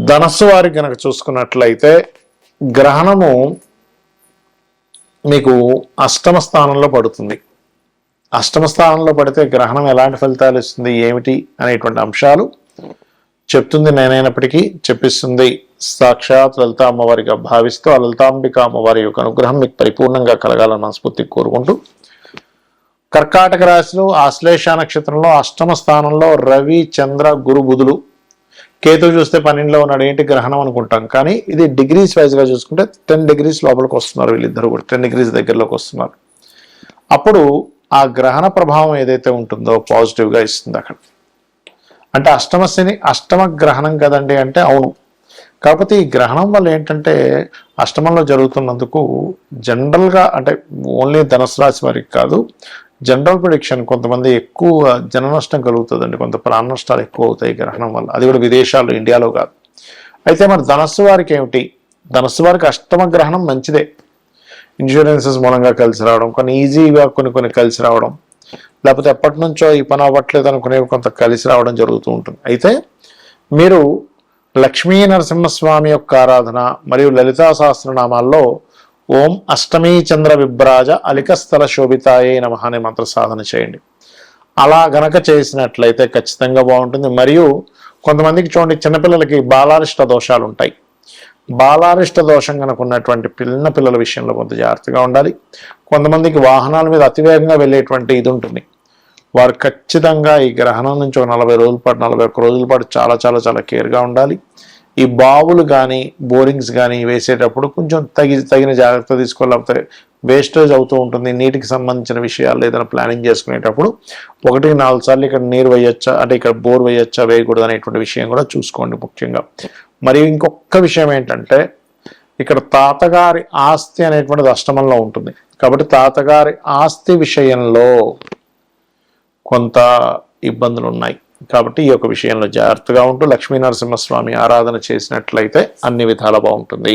ధనస్సు వారికి కనుక చూసుకున్నట్లయితే గ్రహణము మీకు అష్టమ స్థానంలో పడుతుంది. అష్టమ స్థానంలో పడితే గ్రహణం ఎలాంటి ఫలితాలు ఇస్తుంది ఏమిటి అనేటువంటి అంశాలు చెప్తుంది నేనైనప్పటికీ చెప్పిస్తుంది సాక్షాత్ లలిత అమ్మవారిగా భావిస్తూ ఆ లలితాంబిక అమ్మవారి యొక్క అనుగ్రహం మీకు పరిపూర్ణంగా కలగాలని మనస్ఫూర్తిగా కోరుకుంటూ, కర్కాటక రాశిలో ఆశ్లేష నక్షత్రంలో అష్టమ స్థానంలో రవి, చంద్ర, గురు, బుధులు, కేతు చూస్తే 12లో ఉన్నాడు. ఏంటి గ్రహణం అనుకుంటాం, కానీ ఇది డిగ్రీస్ వైజ్గా చూసుకుంటే 10 degrees లోపలికి వస్తున్నారు. వీళ్ళిద్దరు కూడా 10 degrees దగ్గరలోకి వస్తున్నారు. అప్పుడు ఆ గ్రహణ ప్రభావం ఏదైతే ఉంటుందో పాజిటివ్గా ఇస్తుంది అక్కడ. అంటే అష్టమ శని అష్టమ గ్రహణం కదండి అంటే అవును. కాకపోతే ఈ గ్రహణం వల్ల ఏంటంటే అష్టమంలో జరుగుతున్నందుకు జనరల్గా అంటే ఓన్లీ ధనుసు రాశి వారికి కాదు, జనరల్ ప్రిడిక్షన్ కొంతమంది ఎక్కువ జన నష్టం కలుగుతుందండి, కొంత ప్రాణ నష్టాలు ఎక్కువ అవుతాయి గ్రహణం వల్ల. అది కూడా విదేశాల్లో, ఇండియాలో కాదు. అయితే మరి ధనస్సు వారికి ఏమిటి? ధనస్సు వారికి అష్టమ గ్రహణం మంచిదే. ఇన్సూరెన్సెస్ మూలంగా కలిసి రావడం, కొన్ని ఈజీగా కొన్ని కలిసి రావడం, లేకపోతే ఎప్పటి నుంచో ఈ పని అవ్వట్లేదు అనుకునేవి కొంత కలిసి రావడం జరుగుతూ ఉంటుంది. అయితే మీరు లక్ష్మీ నరసింహస్వామి యొక్క ఆరాధన మరియు లలితా సహస్రనామాల్లో ఓం అష్టమీ చంద్ర విభ్రాజ అలికస్థల శోభితాయే నమః అనే మంత్ర సాధన చేయండి. అలా గనక చేసినట్లయితే ఖచ్చితంగా బాగుంటుంది. మరియు కొంతమందికి చూడండి, చిన్నపిల్లలకి బాలారిష్ట దోషాలు ఉంటాయి. బాలారిష్ట దోషం కనుక ఉన్నటువంటి పిల్లల విషయంలో కొంత జాగ్రత్తగా ఉండాలి. కొంతమందికి వాహనాల మీద అతివేగంగా వెళ్ళేటువంటి ఇది ఉంటుంది. వారు ఖచ్చితంగా ఈ గ్రహణం నుంచి ఒక 40 రోజుల పాటు 41 రోజుల పాటు చాలా చాలా చాలా కేర్గా ఉండాలి. ఈ బావులు కానీ బోరింగ్స్ కానీ వేసేటప్పుడు కొంచెం తగిన జాగ్రత్త తీసుకోవాలి. లేకపోతే వేస్టేజ్ అవుతూ ఉంటుంది. నీటికి సంబంధించిన విషయాలు ఏదైనా ప్లానింగ్ చేసుకునేటప్పుడు 1-4 సార్లు ఇక్కడ నీరు వేయొచ్చా, అంటే ఇక్కడ బోర్ వేయొచ్చా, వేయకూడదు అనేటువంటి విషయం కూడా చూసుకోండి ముఖ్యంగా. మరియు ఇంకొక విషయం ఏంటంటే ఇక్కడ తాతగారి ఆస్తి అనేటువంటిది అష్టమంలో ఉంటుంది. కాబట్టి తాతగారి ఆస్తి విషయంలో కొంత ఇబ్బందులు ఉన్నాయి. కాబట్టి ఈ యొక్క విషయంలో జాగ్రత్తగా ఉంటూ లక్ష్మీ నరసింహస్వామి ఆరాధన చేసినట్లయితే అన్ని విధాలా బాగుంటుంది.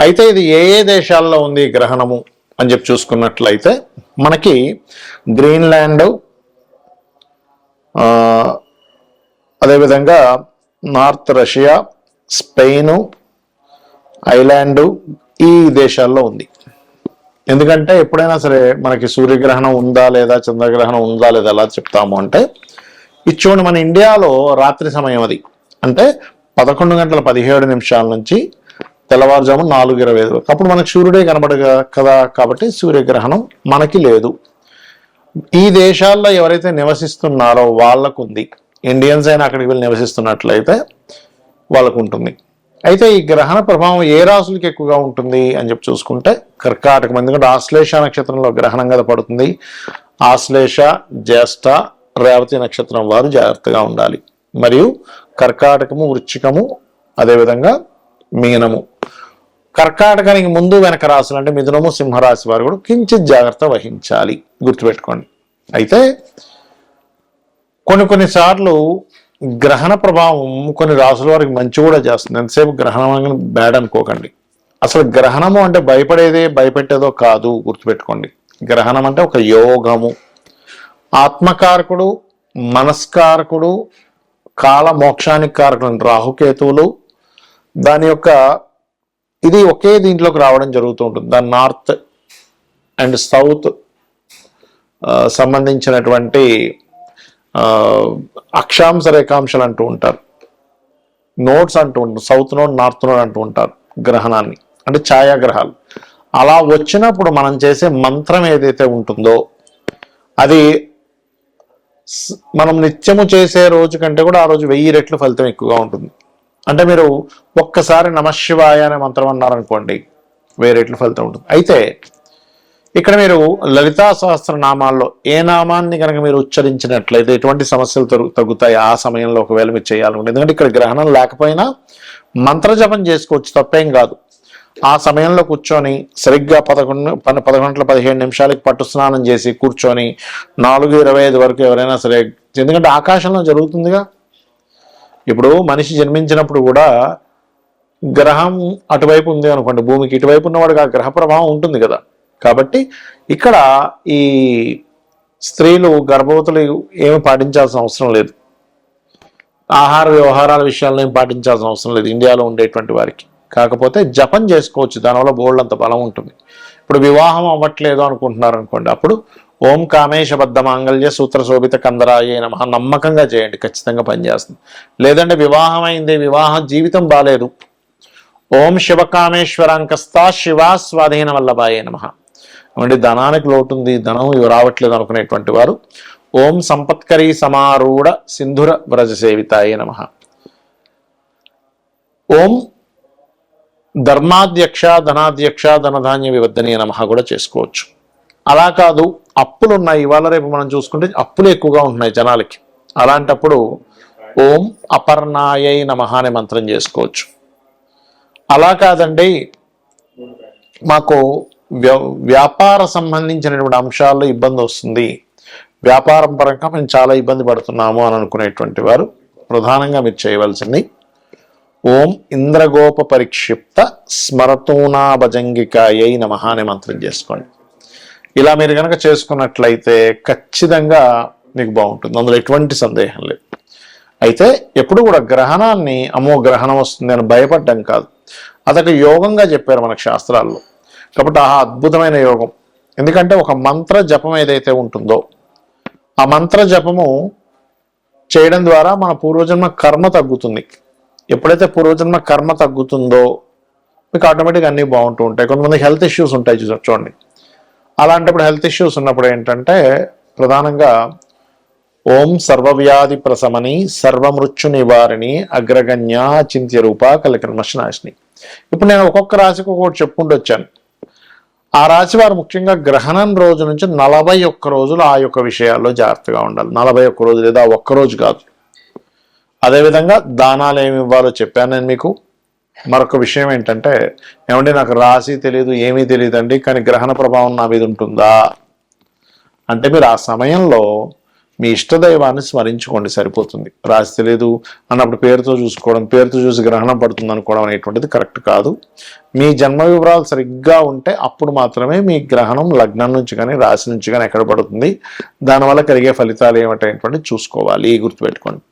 అయితే ఇది ఏ ఏ దేశాల్లో ఉంది గ్రహణము అని చెప్పి చూసుకున్నట్లయితే మనకి గ్రీన్లాండ్, అదేవిధంగా నార్త్ రష్యా, స్పెయిన్, ఐలాండు, ఈ దేశాల్లో ఉంది. ఎందుకంటే ఎప్పుడైనా సరే మనకి సూర్యగ్రహణం ఉందా లేదా, చంద్రగ్రహణం ఉందా లేదా ఎలా చెప్తాము అంటే, ఇది చూడండి మన ఇండియాలో రాత్రి సమయం అది. అంటే 11:17 నుంచి తెల్లవారుజాము 4:25 వరకు. అప్పుడు మనకి సూర్యుడే కనబడగా కదా, కాబట్టి సూర్యగ్రహణం మనకి లేదు. ఈ దేశాల్లో ఎవరైతే నివసిస్తున్నారో వాళ్ళకు ఉంది. ఇండియన్స్ అయినా అక్కడికి వెళ్ళి నివసిస్తున్నట్లయితే వాళ్ళకు ఉంటుంది. అయితే ఈ గ్రహణ ప్రభావం ఏ రాసులకి ఎక్కువగా ఉంటుంది అని చెప్పి చూసుకుంటే కర్కాటకం. ఎందుకంటే ఆశ్లేష నక్షత్రంలో గ్రహణం కదా పడుతుంది. ఆశ్లేష, జ్యేష్ఠ, రేవతి నక్షత్రం వారు జాగ్రత్తగా ఉండాలి. మరియు కర్కాటకము, వృశ్చికము, అదేవిధంగా మీనము. కర్కాటకానికి ముందు వెనక రాశులు అంటే మిథునము, సింహరాశి వారు కూడా కించిత్ జాగ్రత్త వహించాలి, గుర్తుపెట్టుకోండి. అయితే కొన్నిసార్లు గ్రహణ ప్రభావం కొన్ని రాసుల వారికి మంచి కూడా చేస్తుంది. ఎంతసేపు గ్రహణం అని బ్యాడ్ అనుకోకండి. అసలు గ్రహణము అంటే భయపెట్టేదో కాదు, గుర్తుపెట్టుకోండి. గ్రహణం అంటే ఒక యోగము. ఆత్మకారకుడు, మనస్కారకుడు, కాల మోక్షానికి కారకుడు రాహుకేతువులు, దాని యొక్క ఇది ఒకే దీంట్లోకి రావడం జరుగుతూ ఉంటుంది. దాని నార్త్ అండ్ సౌత్ సంబంధించినటువంటి అక్షాంశ రేఖాంశాలు అంటూ ఉంటారు, నోట్స్ అంటూ ఉంటారు. సౌత్ నోడ్, నార్త్ నోడ్ అంటూ ఉంటారు గ్రహణాన్ని, అంటే ఛాయాగ్రహాలు. అలా వచ్చినప్పుడు మనం చేసే మంత్రం ఏదైతే ఉంటుందో అది మనం నిత్యము చేసే రోజు కంటే కూడా ఆ రోజు 1000 రెట్లు ఫలితం ఎక్కువగా ఉంటుంది. అంటే మీరు ఒక్కసారి నమశివాయ అనే మంత్రం అన్నారనుకోండి, 1000 రెట్లు ఫలితం ఉంటుంది. అయితే ఇక్కడ మీరు లలితా సహస్రనామాల్లో ఏ నామాన్ని కనుక మీరు ఉచ్చరించినట్లయితే ఎటువంటి సమస్యలు తగ్గుతాయి ఆ సమయంలో ఒకవేళ మీరు చేయాలనుకుంటే. ఎందుకంటే ఇక్కడ గ్రహణం లేకపోయినా మంత్రజపం చేసుకోవచ్చు, తప్పేం కాదు. ఆ సమయంలో కూర్చొని సరిగ్గా 11:17 పట్టు స్నానం చేసి కూర్చొని 4:25 వరకు ఎవరైనా సరే, ఎందుకంటే ఆకాశంలో జరుగుతుందిగా. ఇప్పుడు మనిషి జన్మించినప్పుడు కూడా గ్రహం అటువైపు ఉంది అనుకోండి, భూమికి ఇటువైపు ఉన్నవాడికి ఆ గ్రహ ప్రభావం ఉంటుంది కదా. కాబట్టి ఇక్కడ ఈ స్త్రీలు గర్భవతులు ఏమి పాటించాల్సిన అవసరం లేదు. ఆహార వ్యవహారాల విషయాల్లో ఏం పాటించాల్సిన అవసరం లేదు ఇండియాలో ఉండేటువంటి వారికి. కాకపోతే జపం చేసుకోవచ్చు, దానివల్ల బోల్డంత బలం ఉంటుంది. ఇప్పుడు వివాహం అవ్వట్లేదు అనుకుంటున్నారు అనుకోండి, అప్పుడు ఓం కామేశబద్ధ మాంగళ్య సూత్ర శోభిత కందరాయ నమః నమ్మకంగా చేయండి, ఖచ్చితంగా పనిచేస్తుంది. లేదంటే వివాహం అయింది, వివాహ జీవితం బాలేదు, ఓం శివకామేశ్వరాంకస్తా శివా స్వాధీన వల్లభాయ నమః. అంటే ధనానికి లోటు ఉంది, ధనం రావట్లేదు అనుకునేటువంటి వారు ఓం సంపత్కరీ సమారూఢ సింధుర వ్రజ సేవితాయ నమః. ఓం ధర్మాధ్యక్ష ధనాధ్యక్ష ధనధాన్య వివర్ధనీయ నమః కూడా చేసుకోవచ్చు. అలా కాదు అప్పులు ఉన్నాయి, ఇవాళ రేపు మనం చూసుకుంటే అప్పులు ఎక్కువగా ఉంటున్నాయి జనాలకి, అలాంటప్పుడు ఓం అపర్ణాయై నమః అనే మంత్రం చేసుకోవచ్చు. అలా కాదండి మాకు వ్యాపార సంబంధించినటువంటి అంశాల్లో ఇబ్బంది వస్తుంది, వ్యాపారం పరంగా మేము చాలా ఇబ్బంది పడుతున్నాము అని అనుకునేటువంటి వారు ప్రధానంగా మీరు చేయవలసింది ఓం ఇంద్రగోప పరిక్షిప్త స్మరతూనాభజంగికాయై నమః అనే మంత్రం చేసుకోండి. ఇలా మీరు కనుక చేసుకున్నట్లయితే ఖచ్చితంగా మీకు బాగుంటుంది, అందులో ఎటువంటి సందేహం లేదు. అయితే ఎప్పుడు కూడా గ్రహణాన్ని అమ్మో గ్రహణం వస్తుంది అని భయపడ్డం కాదు, అదొక యోగంగా చెప్పారు మనకు శాస్త్రాల్లో. కాబట్టి ఆ అద్భుతమైన యోగం, ఎందుకంటే ఒక మంత్ర జపం ఏదైతే ఉంటుందో ఆ మంత్ర జపము చేయడం ద్వారా మన పూర్వజన్మ కర్మ తగ్గుతుంది. ఎప్పుడైతే పూర్వజన్మ కర్మ తగ్గుతుందో మీకు ఆటోమేటిక్గా అన్నీ బాగుంటూ ఉంటాయి. కొంతమందికి హెల్త్ ఇష్యూస్ ఉంటాయి చూడండి, అలాంటప్పుడు హెల్త్ ఇష్యూస్ ఉన్నప్పుడు ఏంటంటే ప్రధానంగా ఓం సర్వవ్యాధి ప్రశమని సర్వమృత్యు నివారిణి అగ్రగణ్య చింత్య రూప కలికల్మషనాశిని. ఇప్పుడు నేను ఒక్కొక్క రాశికి ఒక్కొక్కటి చెప్పుకుంటూ వచ్చాను. ఆ రాశి వారు ముఖ్యంగా గ్రహణం రోజు నుంచి 41 రోజులు ఆ యొక్క విషయాల్లో జాగ్రత్తగా ఉండాలి. 41 రోజులు లేదా ఒక్కరోజు కాదు. అదేవిధంగా దానాలు ఏమి ఇవ్వాలో చెప్పాను నేను మీకు. మరొక విషయం ఏంటంటే, ఏమంటే నాకు రాశి తెలియదు ఏమీ తెలియదండి కానీ గ్రహణ ప్రభావం నా మీద ఉంటుందా అంటే, మీరు ఆ సమయంలో మీ ఇష్టదైవాన్ని స్మరించుకోండి సరిపోతుంది. రాశి తెలియదు అన్నప్పుడు పేరుతో చూసుకోవడం, పేరుతో చూసి గ్రహణం పడుతుంది అనుకోవడం అనేటువంటిది కరెక్ట్ కాదు. మీ జన్మ వివరాలు సరిగ్గా ఉంటే అప్పుడు మాత్రమే మీ గ్రహణం లగ్నం నుంచి కానీ రాశి నుంచి కానీ ఎక్కడ పడుతుంది, దానివల్ల కలిగే ఫలితాలు ఏమిటనేటువంటిది చూసుకోవాలి, గుర్తుపెట్టుకోండి.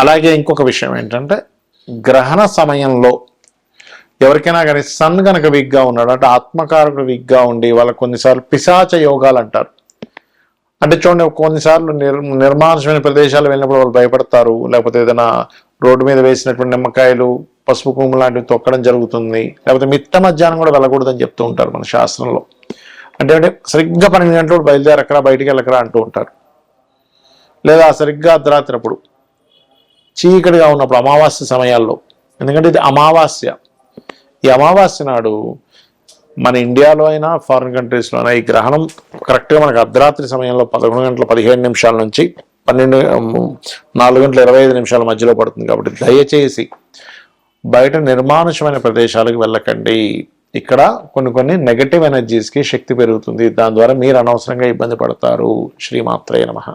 అలాగే ఇంకొక విషయం ఏంటంటే, గ్రహణ సమయంలో ఎవరికైనా కానీ సన్ కనుక వీక్గా ఉన్నాడు అంటే ఆత్మకారకుడు వీక్గా ఉండి వాళ్ళకి కొన్నిసార్లు పిశాచ యోగాలు అంటారు. అంటే చూడండి, కొన్నిసార్లు నిర్మానుషమైన ప్రదేశాలు వెళ్ళినప్పుడు వాళ్ళు భయపడతారు, లేకపోతే ఏదైనా రోడ్డు మీద వేసినటువంటి నిమ్మకాయలు పసుపు కుంకుమ లాంటివి తొక్కడం జరుగుతుంది, లేకపోతే మిట్ట మధ్యాహ్నం కూడా వెళ్ళకూడదని చెప్తూ ఉంటారు మన శాస్త్రంలో. అంటే సరిగ్గా 12 గంటలు బయలుదేరక్కరా బయటికి వెళ్ళకరా అంటూ ఉంటారు. లేదా సరిగ్గా అర్ధరాత్రి అప్పుడు చీకటిగా ఉన్నప్పుడు అమావాస్య సమయాల్లో, ఎందుకంటే ఇది అమావాస్య. ఈ అమావాస్య నాడు మన ఇండియాలో అయినా ఫారిన్ కంట్రీస్లో అయినా ఈ గ్రహణం కరెక్ట్గా మనకు అర్ధరాత్రి సమయంలో 11:15 నుంచి 4:25 మధ్యలో పడుతుంది. కాబట్టి దయచేసి బయట నిర్మానుషమైన ప్రదేశాలకు వెళ్ళకండి. ఇక్కడ కొన్ని నెగటివ్ ఎనర్జీస్కి శక్తి పెరుగుతుంది, దాని ద్వారా మీరు అనవసరంగా ఇబ్బంది పడతారు. శ్రీమాత్రే నమః.